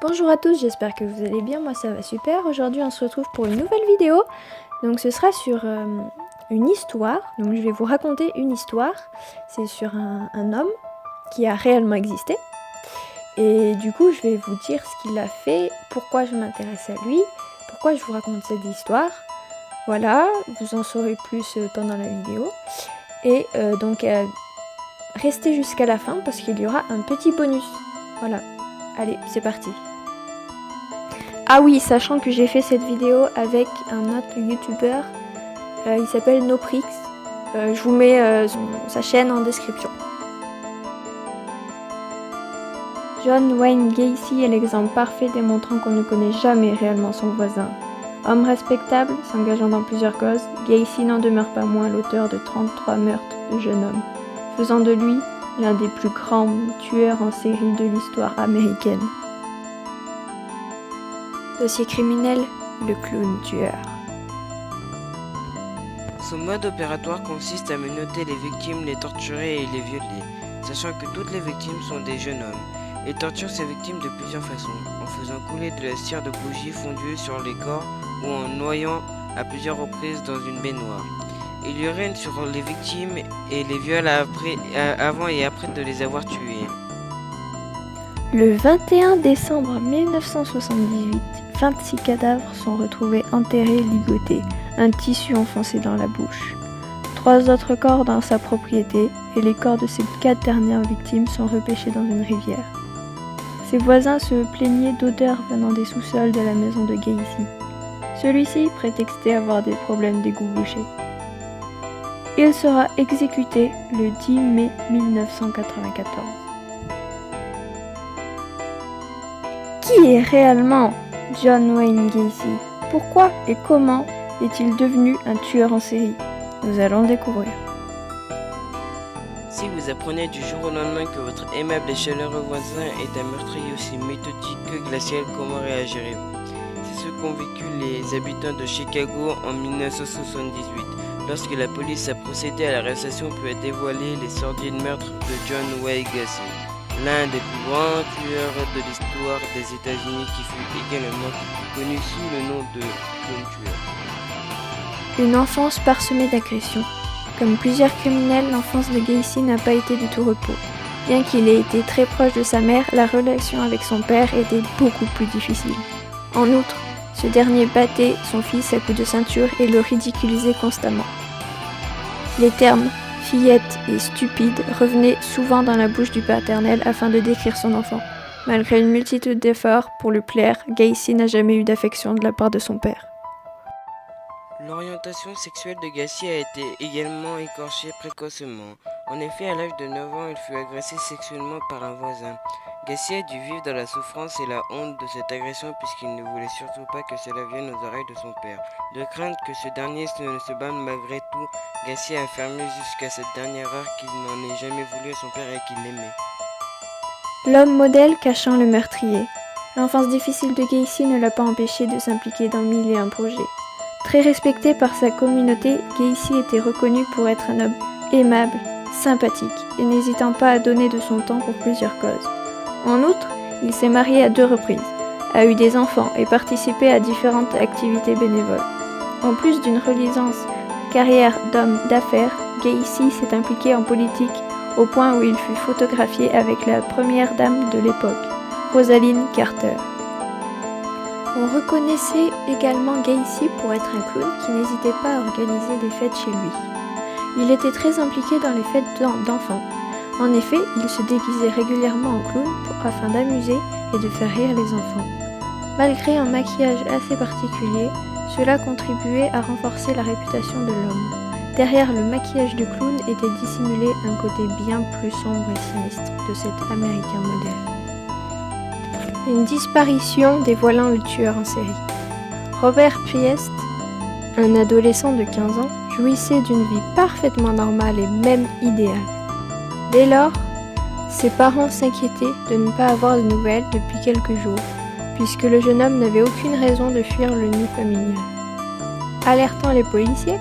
Bonjour à tous, j'espère que vous allez bien, moi ça va super. Aujourd'hui on se retrouve pour une nouvelle vidéo. Donc ce sera sur une histoire, donc je vais vous raconter une histoire. C'est sur un homme qui a réellement existé. Et du coup je vais vous dire ce qu'il a fait, pourquoi je m'intéresse à lui, pourquoi je vous raconte cette histoire. Voilà, vous en saurez plus pendant la vidéo. Et donc restez jusqu'à la fin parce qu'il y aura un petit bonus. Voilà, allez c'est parti. Ah oui, sachant que j'ai fait cette vidéo avec un autre youtubeur, il s'appelle Noprix, je vous mets sa chaîne en description. John Wayne Gacy est l'exemple parfait démontrant qu'on ne connaît jamais réellement son voisin. Homme respectable, s'engageant dans plusieurs causes, Gacy n'en demeure pas moins l'auteur de 33 meurtres de jeunes hommes, faisant de lui l'un des plus grands tueurs en série de l'histoire américaine. Dossier criminel, le clown tueur. Son mode opératoire consiste à menotter les victimes, les torturer et les violer, sachant que toutes les victimes sont des jeunes hommes. Il torture ses victimes de plusieurs façons, en faisant couler de la cire de bougie fondue sur les corps ou en noyant à plusieurs reprises dans une baignoire. Il urine sur les victimes et les viole avant et après de les avoir tuées. Le 21 décembre 1978, 26 cadavres sont retrouvés enterrés ligotés, un tissu enfoncé dans la bouche. 3 autres corps dans sa propriété et les corps de ces 4 dernières victimes sont repêchés dans une rivière. Ses voisins se plaignaient d'odeurs venant des sous-sols de la maison de Gacy. Celui-ci prétextait avoir des problèmes d'égout bouché. Il sera exécuté le 10 mai 1994. Qui est réellement John Wayne Gacy? Pourquoi et comment est-il devenu un tueur en série? Nous allons le découvrir. Si vous apprenez du jour au lendemain que votre aimable et chaleureux voisin est un meurtrier aussi méthodique que glacial, comment réagirez-vous? C'est ce qu'ont vécu les habitants de Chicago en 1978, lorsque la police a procédé à l'arrestation puis a dévoilé les sordides meurtres de John Wayne Gacy, l'un des plus grands tueurs de l'histoire des États-Unis qui fut également connu sous le nom de clown tueur. Une enfance parsemée d'agressions. Comme plusieurs criminels, l'enfance de Gacy n'a pas été du tout repos. Bien qu'il ait été très proche de sa mère, la relation avec son père était beaucoup plus difficile. En outre, ce dernier battait son fils à coups de ceinture et le ridiculisait constamment. Les termes « fillette » et « stupide » revenaient souvent dans la bouche du paternel afin de décrire son enfant. Malgré une multitude d'efforts pour lui plaire, Gacy n'a jamais eu d'affection de la part de son père. L'orientation sexuelle de Gacy a été également écorchée précocement. En effet, à l'âge de 9 ans, il fut agressé sexuellement par un voisin. Gacy a dû vivre dans la souffrance et la honte de cette agression puisqu'il ne voulait surtout pas que cela vienne aux oreilles de son père. De crainte que ce dernier ne se batte malgré tout, Gacy a affirmé jusqu'à cette dernière heure qu'il n'en ait jamais voulu à son père et qu'il l'aimait. L'homme modèle cachant le meurtrier. L'enfance difficile de Gacy ne l'a pas empêché de s'impliquer dans 1001 projets. Très respecté par sa communauté, Gacy était reconnu pour être un homme aimable, sympathique et n'hésitant pas à donner de son temps pour plusieurs causes. En outre, il s'est marié à 2 reprises, a eu des enfants et participé à différentes activités bénévoles. En plus d'une reluisante carrière d'homme d'affaires, Gacy s'est impliqué en politique au point où il fut photographié avec la première dame de l'époque, Rosalynn Carter. On reconnaissait également Gacy pour être un clown qui n'hésitait pas à organiser des fêtes chez lui. Il était très impliqué dans les fêtes d'enfants. En effet, il se déguisait régulièrement en clown afin d'amuser et de faire rire les enfants. Malgré un maquillage assez particulier, cela contribuait à renforcer la réputation de l'homme. Derrière le maquillage de clown était dissimulé un côté bien plus sombre et sinistre de cet Américain modèle. Une disparition dévoilant le tueur en série. Robert Piest, un adolescent de 15 ans, jouissait d'une vie parfaitement normale et même idéale. Dès lors, ses parents s'inquiétaient de ne pas avoir de nouvelles depuis quelques jours, puisque le jeune homme n'avait aucune raison de fuir le nid familial. Alertant les policiers,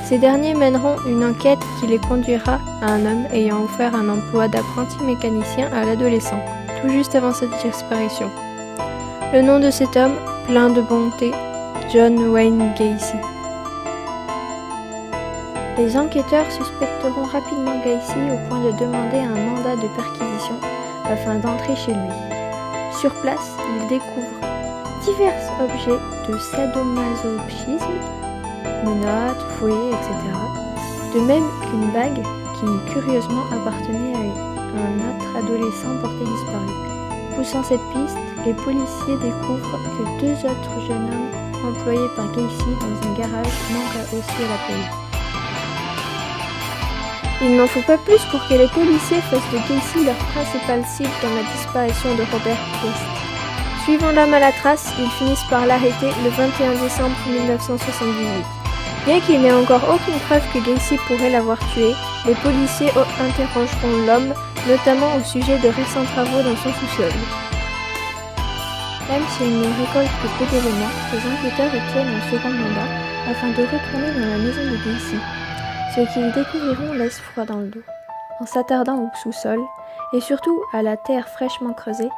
ces derniers mèneront une enquête qui les conduira à un homme ayant offert un emploi d'apprenti mécanicien à l'adolescent, tout juste avant sa disparition. Le nom de cet homme, plein de bonté, John Wayne Gacy. Les enquêteurs suspecteront rapidement Gacy au point de demander un mandat de perquisition afin d'entrer chez lui. Sur place, ils découvrent divers objets de sadomasochisme, menottes, fouets, etc. De même qu'une bague qui, curieusement, appartenait à un autre adolescent porté disparu. Poussant cette piste, les policiers découvrent que 2 autres jeunes hommes employés par Gacy dans un garage manquent aussi à la police. Il n'en faut pas plus pour que les policiers fassent de Gacy leur principale cible dans la disparition de Robert Piest. Suivant l'homme à la trace, ils finissent par l'arrêter le 21 décembre 1978. Bien qu'il n'ait encore aucune preuve que Gacy pourrait l'avoir tué, les policiers interrogeront l'homme, notamment au sujet de récents travaux dans son sous-sol. Même s'ils ne récoltent que peu d'éléments, les enquêteurs obtiennent un second mandat afin de retourner dans la maison de Gacy. Ce qu'ils découvriront laisse froid dans le dos. En s'attardant au sous-sol, et surtout à la terre fraîchement creusée,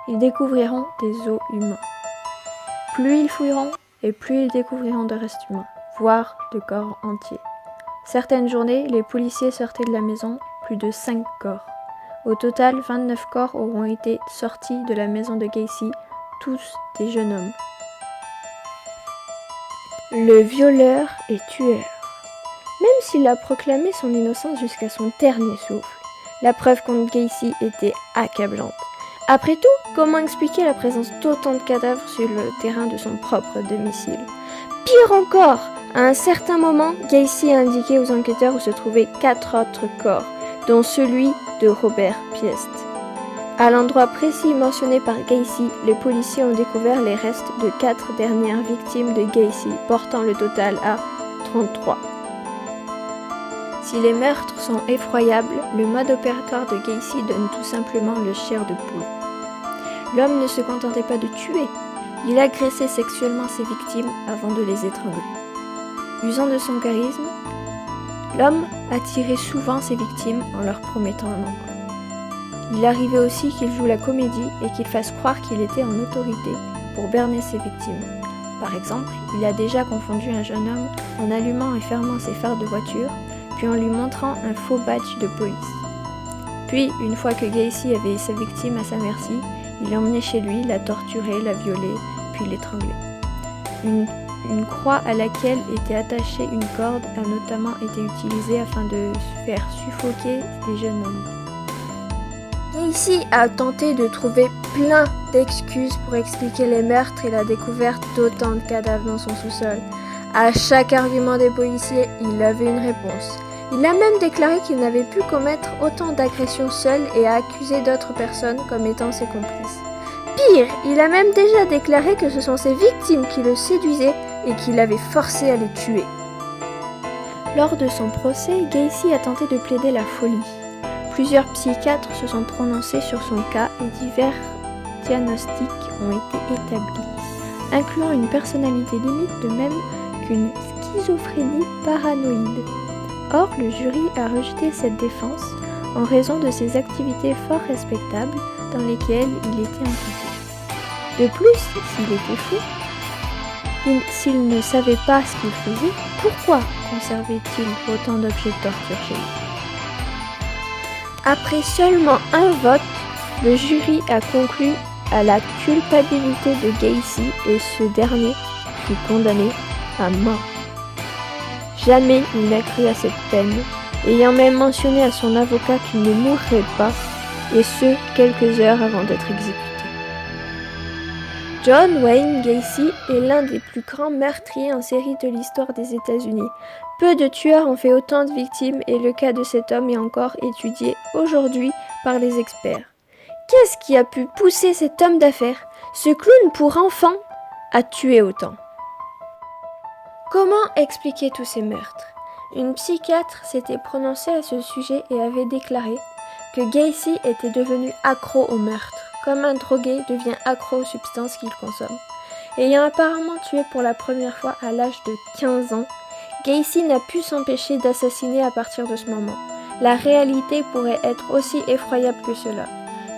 ils découvriront des os humains. Plus ils fouilleront, et plus ils découvriront de restes humains, voire de corps entiers. Certaines journées, les policiers sortaient de la maison plus de 5 corps. Au total, 29 corps auront été sortis de la maison de Gacy, tous des jeunes hommes. Le violeur et tueur. Même s'il a proclamé son innocence jusqu'à son dernier souffle, la preuve contre Gacy était accablante. Après tout, comment expliquer la présence d'autant de cadavres sur le terrain de son propre domicile? Pire encore, à un certain moment, Gacy a indiqué aux enquêteurs où se trouvaient 4 autres corps, dont celui de Robert Piest. À l'endroit précis mentionné par Gacy, les policiers ont découvert les restes de 4 dernières victimes de Gacy, portant le total à 33. Si les meurtres sont effroyables, le mode opératoire de Gacy donne tout simplement le chair de poule. L'homme ne se contentait pas de tuer, il agressait sexuellement ses victimes avant de les étrangler. Usant de son charisme, l'homme attirait souvent ses victimes en leur promettant un emploi. Il arrivait aussi qu'il joue la comédie et qu'il fasse croire qu'il était en autorité pour berner ses victimes. Par exemple, il a déjà confondu un jeune homme en allumant et fermant ses phares de voiture, puis en lui montrant un faux badge de police. Puis, une fois que Gacy avait sa victime à sa merci, il l'emmenait chez lui, la torturait, la violait, puis l'étranglait. Une croix à laquelle était attachée une corde a notamment été utilisée afin de faire suffoquer des jeunes hommes. Gacy a tenté de trouver plein d'excuses pour expliquer les meurtres et la découverte d'autant de cadavres dans son sous-sol. À chaque argument des policiers, il avait une réponse. Il a même déclaré qu'il n'avait pu commettre autant d'agressions seul et a accusé d'autres personnes comme étant ses complices. Pire, il a même déjà déclaré que ce sont ses victimes qui le séduisaient et qu'il avait forcé à les tuer. Lors de son procès, Gacy a tenté de plaider la folie. Plusieurs psychiatres se sont prononcés sur son cas et divers diagnostics ont été établis, incluant une personnalité limite de même qu'une schizophrénie paranoïde. Or, le jury a rejeté cette défense en raison de ses activités fort respectables dans lesquelles il était impliqué. De plus, s'il était fou, s'il ne savait pas ce qu'il faisait, pourquoi conservait-il autant d'objets de torture chez lui? Après seulement un vote, le jury a conclu à la culpabilité de Gacy et ce dernier fut condamné à mort. Jamais il n'a cru à cette peine, ayant même mentionné à son avocat qu'il ne mourrait pas, et ce, quelques heures avant d'être exécuté. John Wayne Gacy est l'un des plus grands meurtriers en série de l'histoire des États-Unis. Peu de tueurs ont fait autant de victimes et le cas de cet homme est encore étudié aujourd'hui par les experts. Qu'est-ce qui a pu pousser cet homme d'affaires, ce clown pour enfants, à tuer autant? Comment expliquer tous ces meurtres? Une psychiatre s'était prononcée à ce sujet et avait déclaré que Gacy était devenu accro au meurtre, comme un drogué devient accro aux substances qu'il consomme. Ayant apparemment tué pour la première fois à l'âge de 15 ans, Gacy n'a pu s'empêcher d'assassiner à partir de ce moment. La réalité pourrait être aussi effroyable que cela.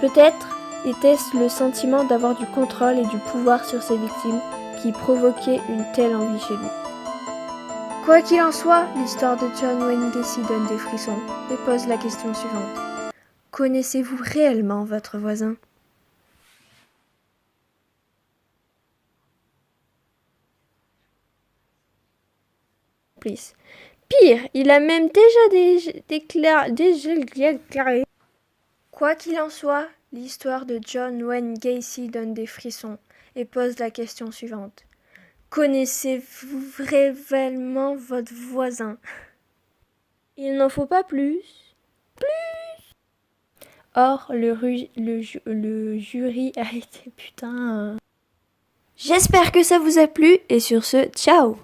Peut-être Était-ce le sentiment d'avoir du contrôle et du pouvoir sur ses victimes qui provoquait une telle envie chez lui? Quoi qu'il en soit, l'histoire de John Wayne Gacy donne des frissons et pose la question suivante. Connaissez-vous réellement votre voisin? Pire, il a même déjà déclaré. Quoi qu'il en soit, l'histoire de John Wayne Gacy donne des frissons et pose la question suivante. Connaissez-vous réellement votre voisin? Il n'en faut pas plus. Or, le jury a été J'espère que ça vous a plu et sur ce, ciao!